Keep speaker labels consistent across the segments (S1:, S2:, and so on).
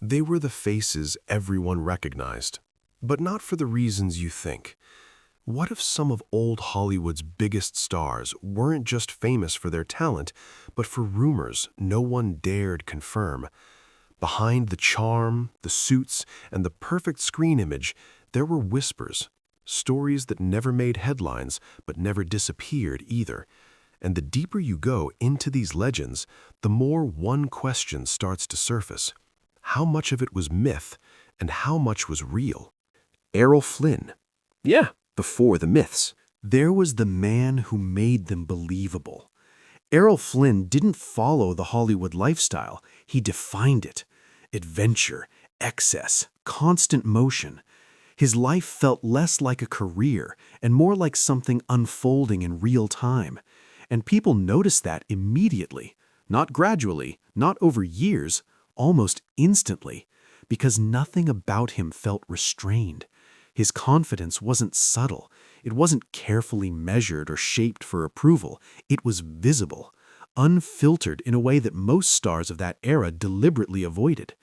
S1: They were the faces everyone recognized, but not for the reasons you think. What if some of old Hollywood's biggest stars weren't just famous for their talent, but for rumors no one dared confirm? Behind the charm, the suits, and the perfect screen image, there were whispers, stories that never made headlines but never disappeared either. And the deeper you go into these legends, the more one question starts to surface. How much of it was myth, and how much was real? Errol Flynn. Yeah, before the myths.
S2: There was the man who made them believable. Errol Flynn didn't follow the Hollywood lifestyle, he defined it. Adventure, excess, constant motion. His life felt less like a career and more like something unfolding in real time. And people noticed that immediately, not gradually, not over years, almost instantly, because nothing about him felt restrained. His confidence wasn't subtle. It wasn't carefully measured or shaped for approval. It was visible, unfiltered in a way that most stars of that era deliberately avoided.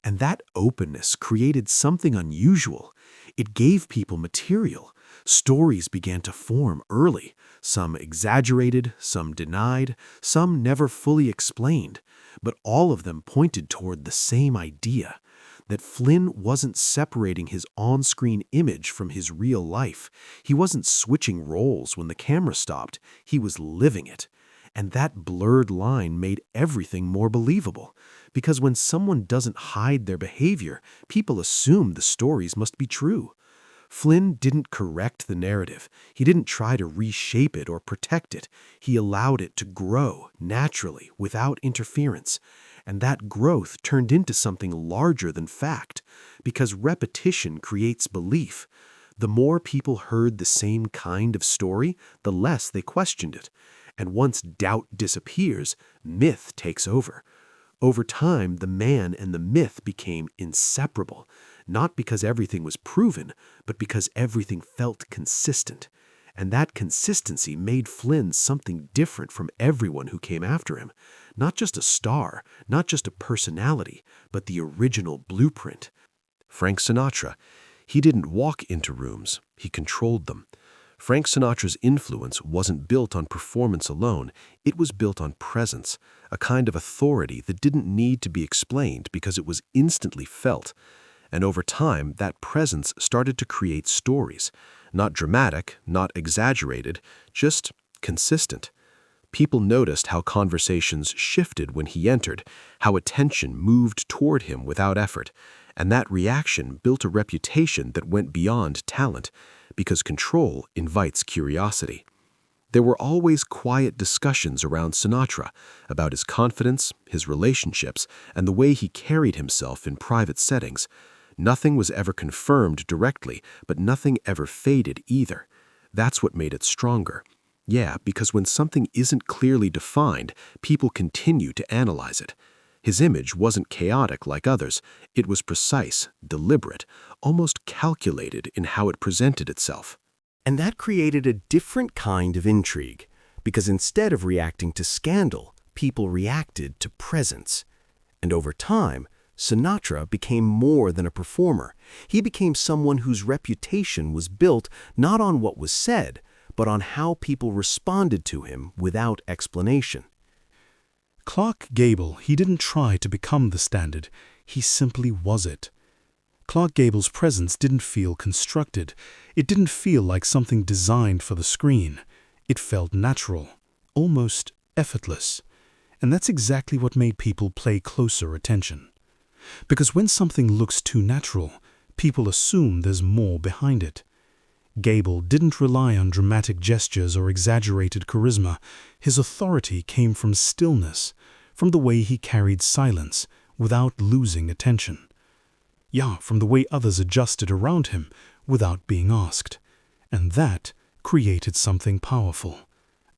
S2: And that openness created something unusual. It gave people material. Stories began to form early, some exaggerated, some denied, some never fully explained, but all of them pointed toward the same idea, that Flynn wasn't separating his on-screen image from his real life. He wasn't switching roles when the camera stopped. He was living it. And that blurred line made everything more believable, because when someone doesn't hide their behavior, people assume the stories must be true. Flynn didn't correct the narrative. He didn't try to reshape it or protect it. He allowed it to grow naturally, without interference. And that growth turned into something larger than fact, because repetition creates belief. The more people heard the same kind of story, the less they questioned it. And once doubt disappears, myth takes over. Over time, the man and the myth became inseparable, not because everything was proven, but because everything felt consistent. And that consistency made Flynn something different from everyone who came after him. Not just a star, not just a personality, but the original blueprint. Frank Sinatra. He didn't walk into rooms, he controlled them. Frank Sinatra's influence wasn't built on performance alone, it was built on presence, a kind of authority that didn't need to be explained because it was instantly felt. And over time, that presence started to create stories. Not dramatic, not exaggerated, just consistent. People noticed how conversations shifted when he entered, how attention moved toward him without effort, and that reaction built a reputation that went beyond talent, because control invites curiosity. There were always quiet discussions around Sinatra about his confidence, his relationships, and the way he carried himself in private settings. Nothing was ever confirmed directly, but nothing ever faded either. That's what made it stronger. Yeah, because when something isn't clearly defined, people continue to analyze it. His image wasn't chaotic like others. It was precise, deliberate, almost calculated in how it presented itself. And that created a different kind of intrigue, because instead of reacting to scandal, people reacted to presence. And over time, Sinatra became more than a performer. He became someone whose reputation was built not on what was said, but on how people responded to him without explanation.
S3: Clark Gable, he didn't try to become the standard, he simply was it. Clark Gable's presence didn't feel constructed. It didn't feel like something designed for the screen. It felt natural, almost effortless. And that's exactly what made people pay closer attention. Because when something looks too natural, people assume there's more behind it. Gable didn't rely on dramatic gestures or exaggerated charisma. His authority came from stillness, from the way he carried silence without losing attention. Yeah, from the way others adjusted around him without being asked. And that created something powerful.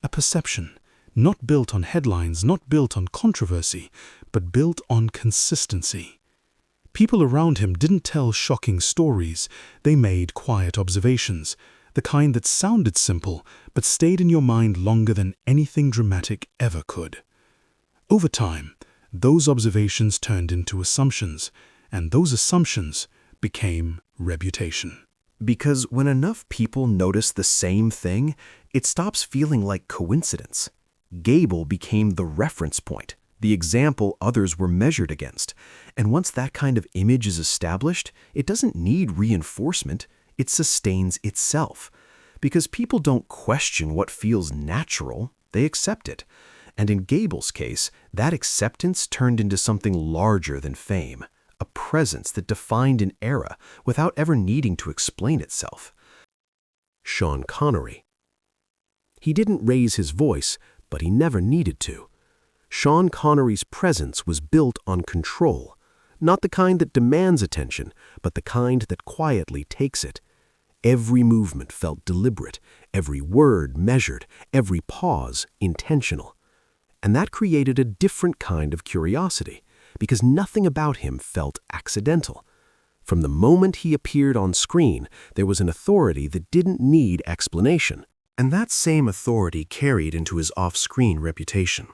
S3: A perception, not built on headlines, not built on controversy, but built on consistency. People around him didn't tell shocking stories, they made quiet observations, the kind that sounded simple but stayed in your mind longer than anything dramatic ever could. Over time, those observations turned into assumptions, and those assumptions became reputation.
S2: Because when enough people notice the same thing, it stops feeling like coincidence. Gable became the reference point, the example others were measured against. And once that kind of image is established, it doesn't need reinforcement, it sustains itself. Because people don't question what feels natural, they accept it. And in Gable's case, that acceptance turned into something larger than fame, a presence that defined an era without ever needing to explain itself.
S1: Sean Connery. He didn't raise his voice, but he never needed to. Sean Connery's presence was built on control, not the kind that demands attention, but the kind that quietly takes it. Every movement felt deliberate, every word measured, every pause intentional. And that created a different kind of curiosity, because nothing about him felt accidental. From the moment he appeared on screen, there was an authority that didn't need explanation. And that same authority carried into his off-screen reputation.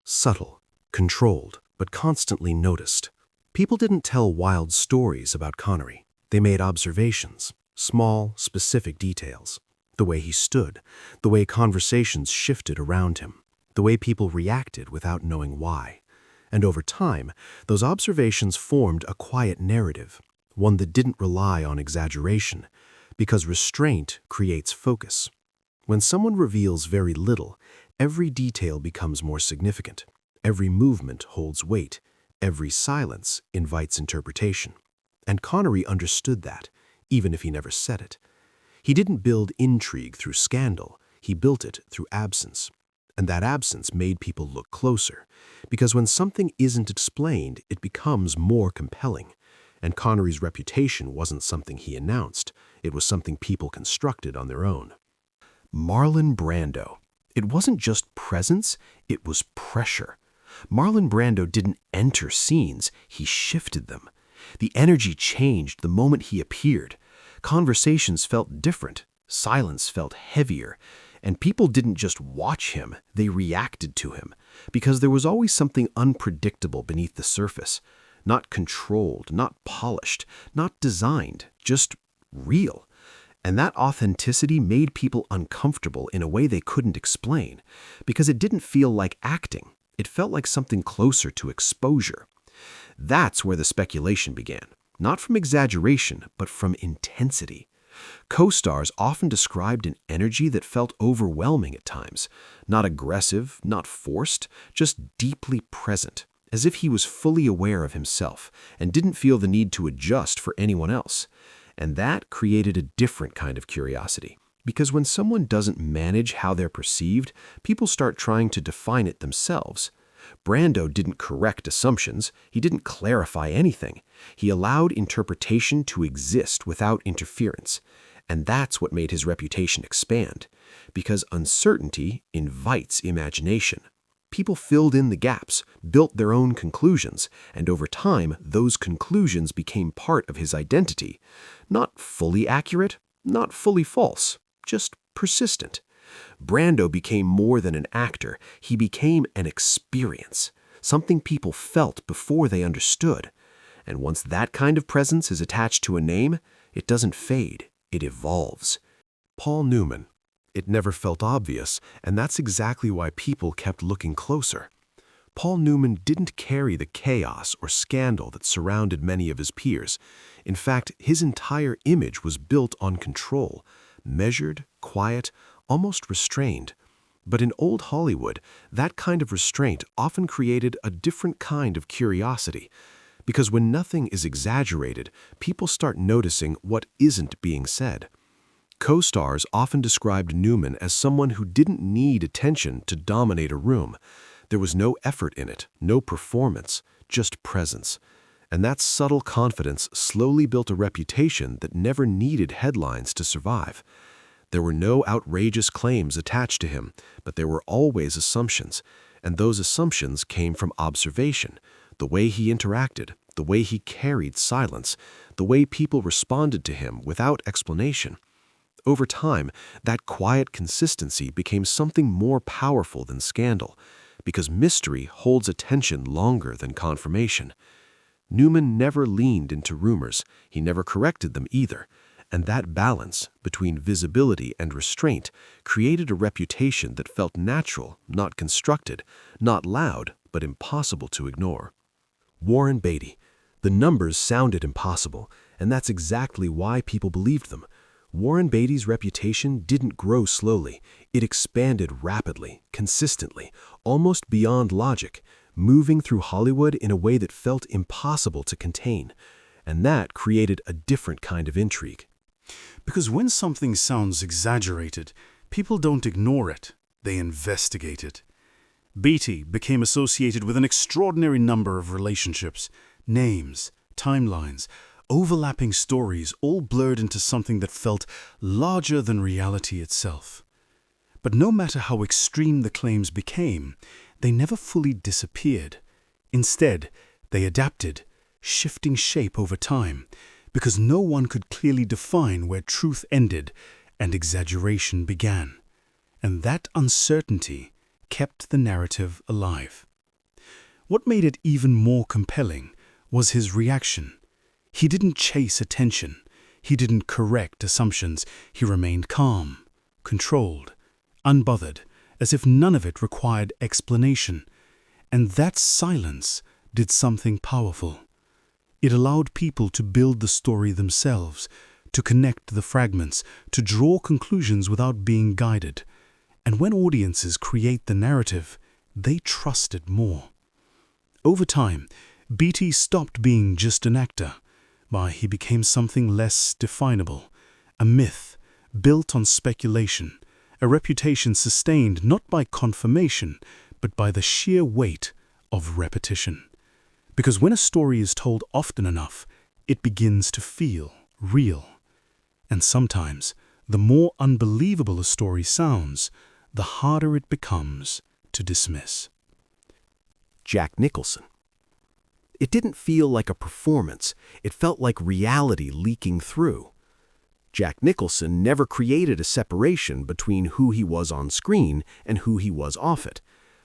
S1: Subtle, controlled, but constantly noticed. People didn't tell wild stories about Connery. They made observations, small, specific details. The way he stood, the way conversations shifted around him, the way people reacted without knowing why. And over time, those observations formed a quiet narrative, one that didn't rely on exaggeration, because restraint creates focus. When someone reveals very little, every detail becomes more significant. Every movement holds weight. Every silence invites interpretation. And Connery understood that, even if he never said it. He didn't build intrigue through scandal. He built it through absence. And that absence made people look closer, because when something isn't explained, it becomes more compelling. And Connery's reputation wasn't something he announced. It was something people constructed on their own. Marlon Brando. It wasn't just presence, it was pressure. Marlon Brando didn't enter scenes, he shifted them. The energy changed the moment he appeared. Conversations felt different, silence felt heavier, and people didn't just watch him, they reacted to him, because there was always something unpredictable beneath the surface. Not controlled, not polished, not designed, just real. And that authenticity made people uncomfortable in a way they couldn't explain, because it didn't feel like acting. It felt like something closer to exposure. That's where the speculation began, not from exaggeration, but from intensity. Co-stars often described an energy that felt overwhelming at times, not aggressive, not forced, just deeply present, as if he was fully aware of himself and didn't feel the need to adjust for anyone else. And that created a different kind of curiosity, because when someone doesn't manage how they're perceived, people start trying to define it themselves. Brando didn't correct assumptions, he didn't clarify anything. He allowed interpretation to exist without interference. And that's what made his reputation expand, because uncertainty invites imagination. People filled in the gaps, built their own conclusions, and over time, those conclusions became part of his identity. Not fully accurate, not fully false, just persistent. Brando became more than an actor, he became an experience, something people felt before they understood. And once that kind of presence is attached to a name, it doesn't fade, it evolves. Paul Newman. It never felt obvious, and that's exactly why people kept looking closer. Paul Newman didn't carry the chaos or scandal that surrounded many of his peers. In fact, his entire image was built on control, measured, quiet, almost restrained. But in old Hollywood, that kind of restraint often created a different kind of curiosity. Because when nothing is exaggerated, people start noticing what isn't being said. Co-stars often described Newman as someone who didn't need attention to dominate a room. There was no effort in it, no performance, just presence. And that subtle confidence slowly built a reputation that never needed headlines to survive. There were no outrageous claims attached to him, but there were always assumptions. And those assumptions came from observation, the way he interacted, the way he carried silence, the way people responded to him without explanation. Over time, that quiet consistency became something more powerful than scandal, because mystery holds attention longer than confirmation. Newman never leaned into rumors. He never corrected them either. And that balance between visibility and restraint created a reputation that felt natural, not constructed, not loud, but impossible to ignore. Warren Beatty. The numbers sounded impossible, and that's exactly why people believed them. Warren Beatty's reputation didn't grow slowly. It expanded rapidly, consistently, almost beyond logic, moving through Hollywood in a way that felt impossible to contain. And that created a different kind of intrigue.
S3: Because when something sounds exaggerated, people don't ignore it, they investigate it. Beatty became associated with an extraordinary number of relationships, names, timelines, overlapping stories, all blurred into something that felt larger than reality itself. But no matter how extreme the claims became, they never fully disappeared. Instead, they adapted, shifting shape over time, because no one could clearly define where truth ended and exaggeration began. And that uncertainty kept the narrative alive. What made it even more compelling was his reaction. He didn't chase attention. He didn't correct assumptions. He remained calm, controlled, unbothered, as if none of it required explanation. And that silence did something powerful. It allowed people to build the story themselves, to connect the fragments, to draw conclusions without being guided. And when audiences create the narrative, they trust it more. Over time, Beatty stopped being just an actor. He became something less definable, a myth built on speculation, a reputation sustained not by confirmation, but by the sheer weight of repetition. Because when a story is told often enough, it begins to feel real. And sometimes, the more unbelievable a story sounds, the harder it becomes to dismiss.
S1: Jack Nicholson. It didn't feel like a performance. It felt like reality leaking through. Jack Nicholson never created a separation between who he was on screen and who he was off it.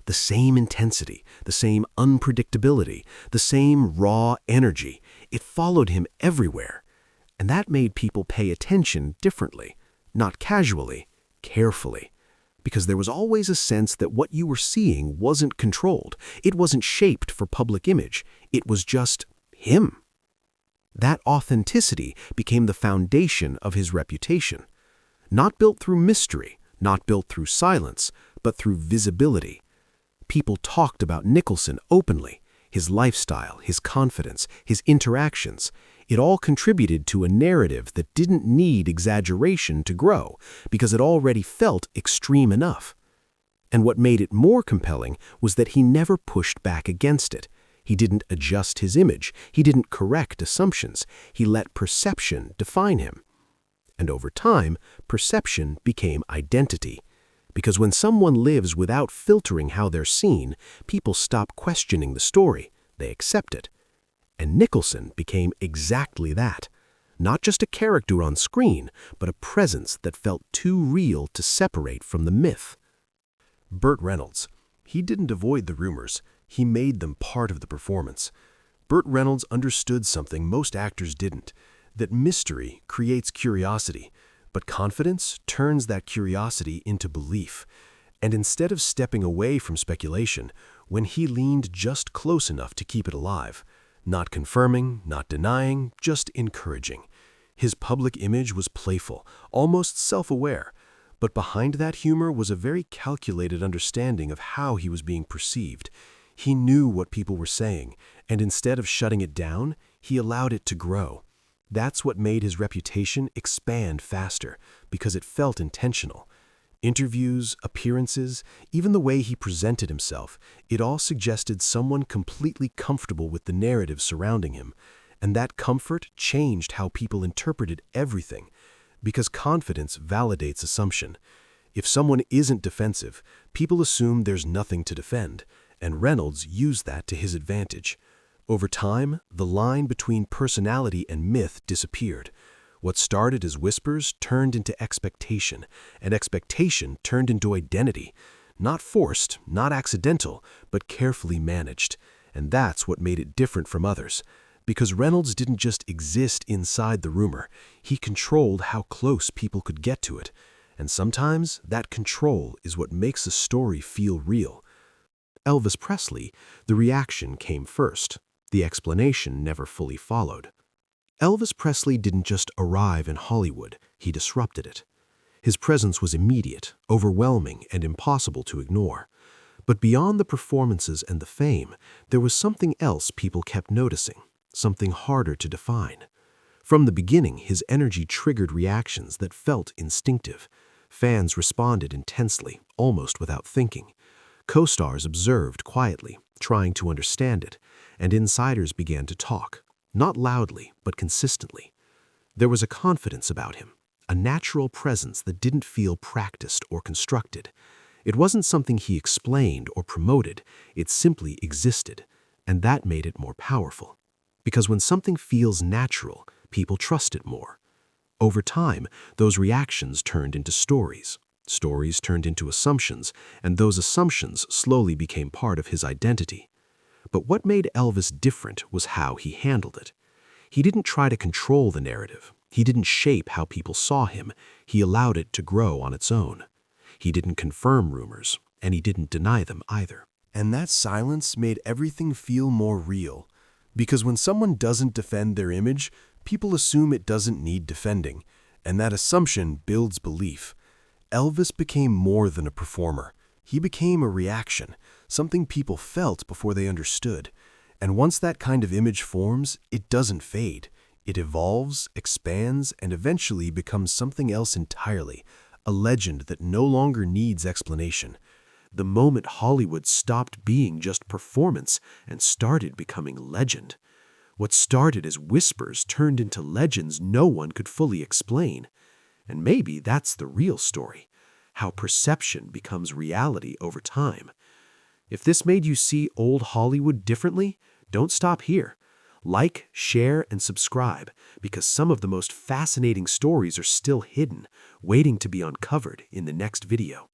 S1: The same intensity, the same unpredictability, the same raw energy. It followed him everywhere. And that made people pay attention differently, not casually, carefully. Because there was always a sense that what you were seeing wasn't controlled. It wasn't shaped for public image. It was just him. That authenticity became the foundation of his reputation. Not built through mystery, not built through silence, but through visibility. People talked about Nicholson openly, his lifestyle, his confidence, his interactions. It all contributed to a narrative that didn't need exaggeration to grow, because it already felt extreme enough. And what made it more compelling was that he never pushed back against it. He didn't adjust his image. He didn't correct assumptions. He let perception define him. And over time, perception became identity. Because when someone lives without filtering how they're seen, people stop questioning the story. They accept it. And Nicholson became exactly that. Not just a character on screen, but a presence that felt too real to separate from the myth. Burt Reynolds. He didn't avoid the rumors. He made them part of the performance. Burt Reynolds understood something most actors didn't, that mystery creates curiosity, but confidence turns that curiosity into belief. And instead of stepping away from speculation, when he leaned just close enough to keep it alive, not confirming, not denying, just encouraging. His public image was playful, almost self-aware, but behind that humor was a very calculated understanding of how he was being perceived. He knew what people were saying, and instead of shutting it down, he allowed it to grow. That's what made his reputation expand faster, because it felt intentional. Interviews, appearances, even the way he presented himself, it all suggested someone completely comfortable with the narrative surrounding him. And that comfort changed how people interpreted everything, because confidence validates assumption. If someone isn't defensive, people assume there's nothing to defend, and Reynolds used that to his advantage. Over time, the line between personality and myth disappeared. What started as whispers turned into expectation, and expectation turned into identity. Not forced, not accidental, but carefully managed. And that's what made it different from others. Because Reynolds didn't just exist inside the rumor, he controlled how close people could get to it. And sometimes that control is what makes a story feel real. Elvis Presley, the reaction came first. The explanation never fully followed. Elvis Presley didn't just arrive in Hollywood, he disrupted it. His presence was immediate, overwhelming, and impossible to ignore. But beyond the performances and the fame, there was something else people kept noticing, something harder to define. From the beginning, his energy triggered reactions that felt instinctive. Fans responded intensely, almost without thinking. Co-stars observed quietly, trying to understand it, and insiders began to talk, not loudly, but consistently. There was a confidence about him, a natural presence that didn't feel practiced or constructed. It wasn't something he explained or promoted, it simply existed, and that made it more powerful. Because when something feels natural, people trust it more. Over time, those reactions turned into stories. Stories turned into assumptions, and those assumptions slowly became part of his identity. But what made Elvis different was how he handled it. He didn't try to control the narrative. He didn't shape how people saw him. He allowed it to grow on its own. He didn't confirm rumors, and he didn't deny them either. And that silence made everything feel more real. Because when someone doesn't defend their image, people assume it doesn't need defending, and that assumption builds belief. Elvis became more than a performer. He became a reaction, something people felt before they understood. And once that kind of image forms, it doesn't fade. It evolves, expands, and eventually becomes something else entirely, a legend that no longer needs explanation. The moment Hollywood stopped being just performance and started becoming legend. What started as whispers turned into legends no one could fully explain. And maybe that's the real story, how perception becomes reality over time. If this made you see old Hollywood differently, don't stop here. Like, share, and subscribe, because some of the most fascinating stories are still hidden, waiting to be uncovered in the next video.